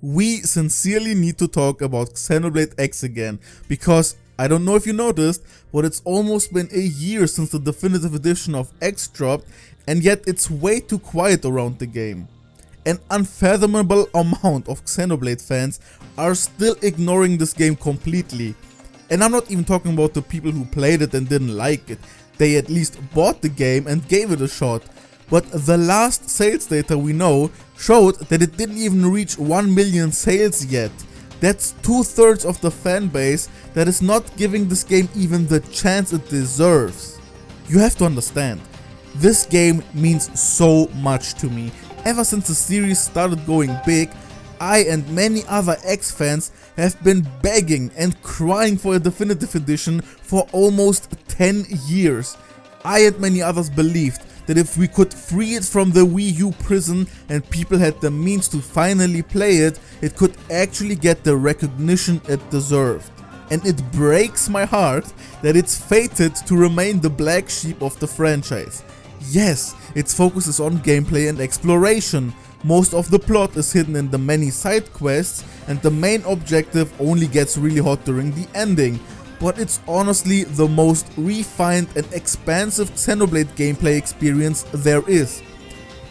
we sincerely need to talk about Xenoblade X again, because I don't know if you noticed, but it's almost been a year since the definitive edition of X dropped, and yet it's way too quiet around the game. An unfathomable amount of Xenoblade fans are still ignoring this game completely. And I'm not even talking about the people who played it and didn't like it. They at least bought the game and gave it a shot. But the last sales data we know showed that it didn't even reach 1 million sales yet. That's 2/3 of the fan base that is not giving this game even the chance it deserves. You have to understand, this game means so much to me. Ever since the series started going big, I and many other X fans have been begging and crying for a definitive edition for almost 10 years. I and many others believed that if we could free it from the Wii U prison and people had the means to finally play it, it could actually get the recognition it deserved. And it breaks my heart that it's fated to remain the black sheep of the franchise. Yes, its focus is on gameplay and exploration. Most of the plot is hidden in the many side quests, and the main objective only gets really hot during the ending. But it's honestly the most refined and expansive Xenoblade gameplay experience there is.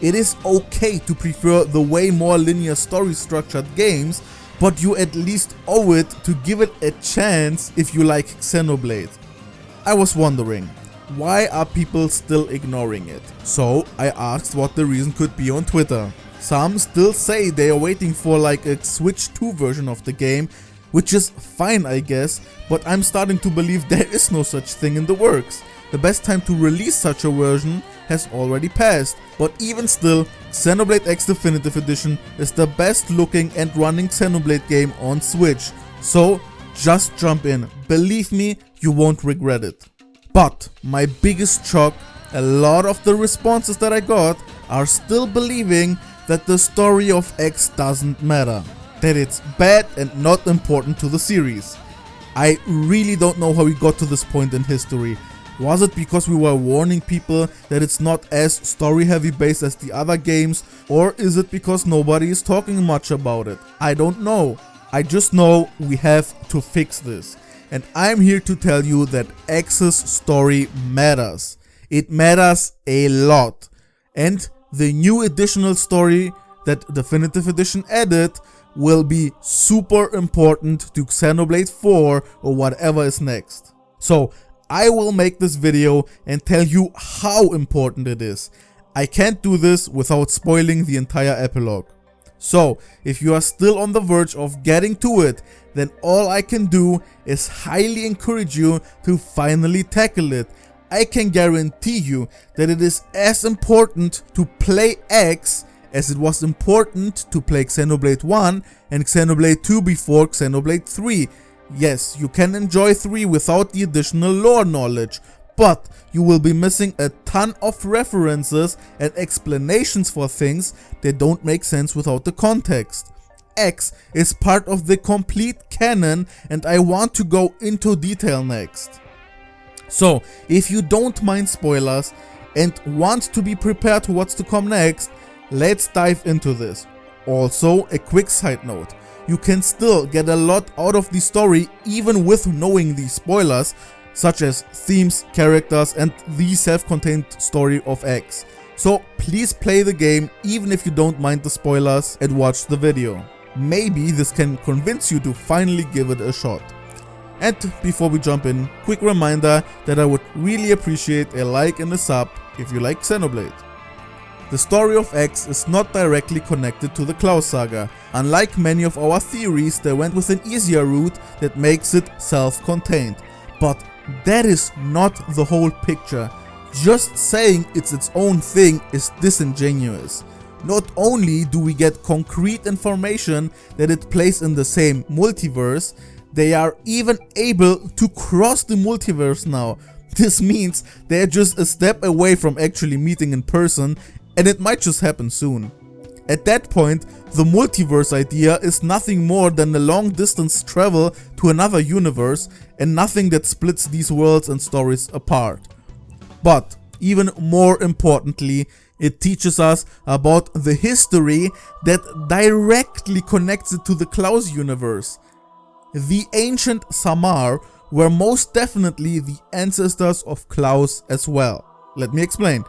It is okay to prefer the way more linear story structured games, but you at least owe it to give it a chance if you like Xenoblade. I was wondering, why are people still ignoring it? So I asked what the reason could be on Twitter. Some still say they are waiting for like a Switch 2 version of the game, which is fine I guess, but I'm starting to believe there is no such thing in the works. The best time to release such a version has already passed, but even still, Xenoblade X Definitive Edition is the best looking and running Xenoblade game on Switch. So just jump in, believe me, you won't regret it. But my biggest shock, a lot of the responses that I got are still believing that the story of X doesn't matter, that it's bad and not important to the series. I really don't know how we got to this point in history. Was it because we were warning people that it's not as story heavy based as the other games, or is it because nobody is talking much about it? I don't know. I just know we have to fix this. And I'm here to tell you that X's story matters. It matters a lot. And the new additional story that Definitive Edition added will be super important to Xenoblade 4 or whatever is next. So I will make this video and tell you how important it is. I can't do this without spoiling the entire epilogue. So if you are still on the verge of getting to it, then all I can do is highly encourage you to finally tackle it. I can guarantee you that it is as important to play X as it was important to play Xenoblade 1 and Xenoblade 2 before Xenoblade 3. Yes, you can enjoy 3 without the additional lore knowledge, but you will be missing a ton of references and explanations for things that don't make sense without the context. X is part of the complete canon, and I want to go into detail next. So, if you don't mind spoilers and want to be prepared for what's to come next, let's dive into this. Also, a quick side note. You can still get a lot out of the story even with knowing the spoilers, such as themes, characters, and the self-contained story of X. So please play the game even if you don't mind the spoilers and watch the video. Maybe this can convince you to finally give it a shot. And before we jump in, quick reminder that I would really appreciate a like and a sub if you like Xenoblade. The story of X is not directly connected to the Klaus saga. Unlike many of our theories, they went with an easier route that makes it self-contained. But that is not the whole picture. Just saying it's its own thing is disingenuous. Not only do we get concrete information that it plays in the same multiverse, they are even able to cross the multiverse now. This means they're just a step away from actually meeting in person, and it might just happen soon. At that point, the multiverse idea is nothing more than a long distance travel to another universe and nothing that splits these worlds and stories apart. But even more importantly, It teaches us about the history that directly connects it to the Klaus universe. The ancient Samar were most definitely the ancestors of Klaus as well. Let me explain.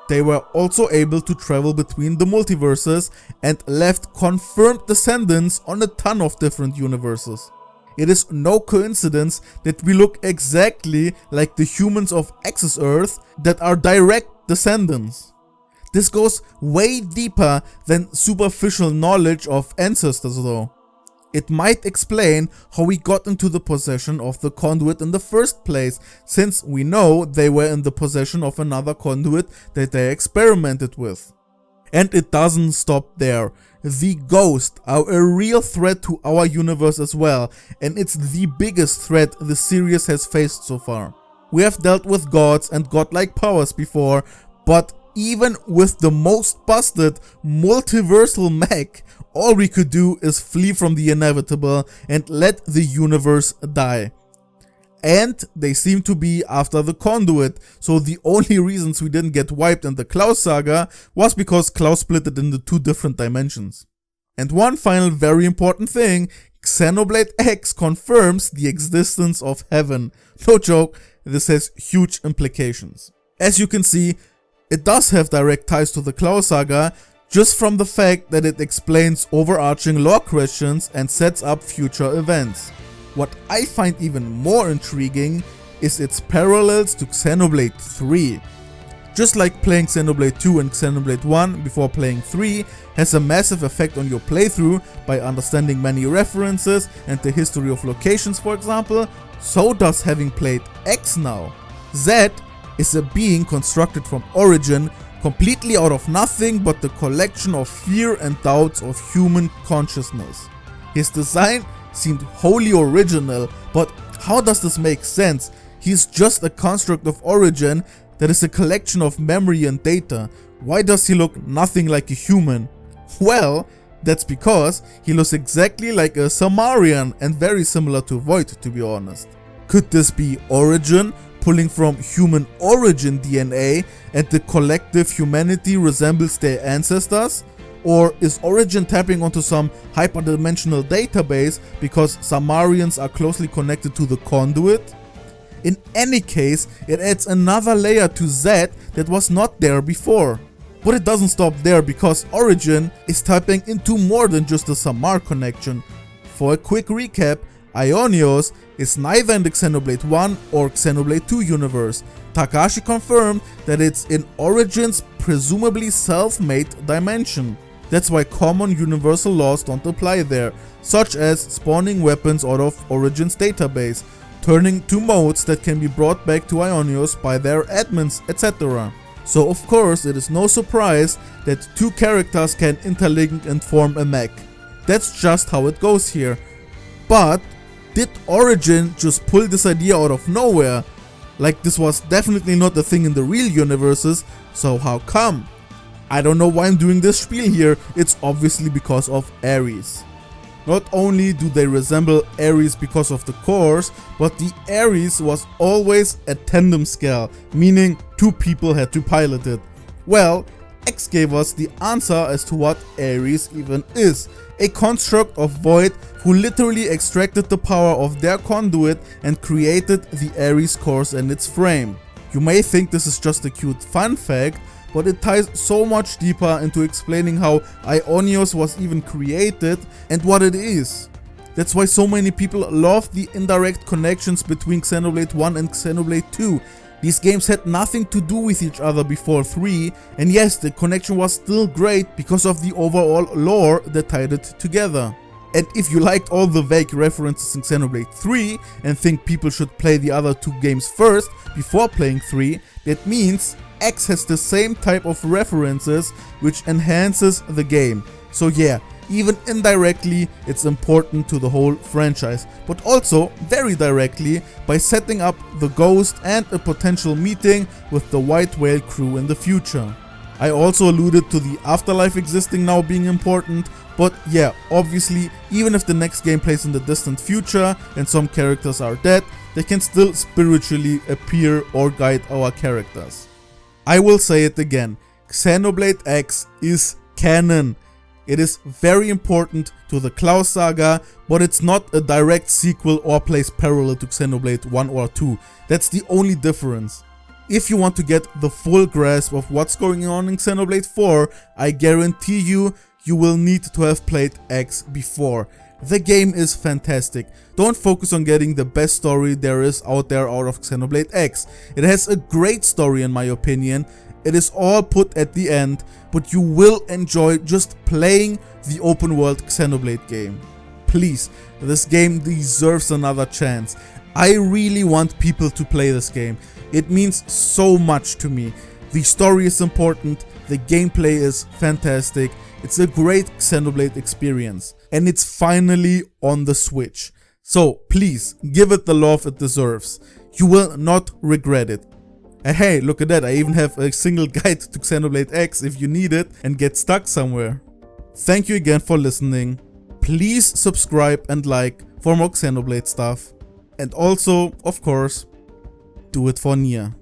They were also able to travel between the multiverses and left confirmed descendants on a ton of different universes. It is no coincidence that we look exactly like the humans of X's Earth that are direct descendants. This goes way deeper than superficial knowledge of ancestors though. It might explain how we got into the possession of the conduit in the first place, since we know they were in the possession of another conduit that they experimented with. And it doesn't stop there. The ghosts are a real threat to our universe as well, and it's the biggest threat the series has faced so far. We have dealt with gods and godlike powers before, but even with the most busted multiversal mech, all we could do is flee from the inevitable and let the universe die. And they seem to be after the conduit, so the only reasons we didn't get wiped in the Klaus saga was because Klaus split it into 2 different dimensions. And one final very important thing, Xenoblade X confirms the existence of heaven. No joke, this has huge implications. As you can see, it does have direct ties to the Klaus saga, just from the fact that it explains overarching lore questions and sets up future events. What I find even more intriguing is its parallels to Xenoblade 3. Just like playing Xenoblade 2 and Xenoblade 1 before playing 3 has a massive effect on your playthrough by understanding many references and the history of locations, for example, so does having played X now. Z is a being constructed from origin, completely out of nothing but the collection of fear and doubts of human consciousness. His design seemed wholly original, but how does this make sense? He's just a construct of origin that is a collection of memory and data. Why does he look nothing like a human? Well, that's because he looks exactly like a Samarian and very similar to Void, to be honest. Could this be origin pulling from human origin DNA and the collective humanity resembles their ancestors? Or is Origin tapping onto some hyperdimensional database because Samarians are closely connected to the conduit? In any case, it adds another layer to Z that was not there before. But it doesn't stop there because Origin is tapping into more than just a Samar connection. For a quick recap, Aionios is neither in the Xenoblade 1 or Xenoblade 2 universe. Takashi confirmed that it's in Origin's presumably self-made dimension. That's why common universal laws don't apply there, such as spawning weapons out of Origin's database, turning to modes that can be brought back to Aionios by their admins, etc. So of course it is no surprise that 2 characters can interlink and form a mech. That's just how it goes here. But did Origin just pull this idea out of nowhere? Like, this was definitely not a thing in the real universes, so how come? I don't know why I'm doing this spiel here, it's obviously because of Ares. Not only do they resemble Ares because of the cores, but the Ares was always a tandem scale, meaning 2 people had to pilot it. Well, X gave us the answer as to what Ares even is. A construct of Void who literally extracted the power of their conduit and created the Ares cores and its frame. You may think this is just a cute fun fact, but it ties so much deeper into explaining how Aionios was even created and what it is. That's why so many people love the indirect connections between Xenoblade 1 and Xenoblade 2. These games had nothing to do with each other before 3, and yes, the connection was still great because of the overall lore that tied it together. And if you liked all the vague references in Xenoblade 3 and think people should play the other 2 games first before playing 3, that means X has the same type of references which enhances the game. So yeah, even indirectly it's important to the whole franchise, but also very directly by setting up the Ghost and a potential meeting with the White Whale crew in the future. I also alluded to the afterlife existing now being important, but yeah, obviously even if the next game plays in the distant future and some characters are dead, they can still spiritually appear or guide our characters. I will say it again, Xenoblade X is canon. It is very important to the Klaus saga, but it's not a direct sequel or plays parallel to Xenoblade 1 or 2. That's the only difference. If you want to get the full grasp of what's going on in Xenoblade 4, I guarantee you will need to have played X before. The game is fantastic. Don't focus on getting the best story there is out there out of Xenoblade X. It has a great story in my opinion. It is all put at the end, but you will enjoy just playing the open world Xenoblade game. Please, this game deserves another chance. I really want people to play this game. It means so much to me. The story is important, the gameplay is fantastic, it's a great Xenoblade experience. And it's finally on the Switch. So please, give it the love it deserves. You will not regret it. And hey, look at that, I even have a single guide to Xenoblade X if you need it and get stuck somewhere. Thank you again for listening. Please subscribe and like for more Xenoblade stuff. And also, of course, do it for Nia.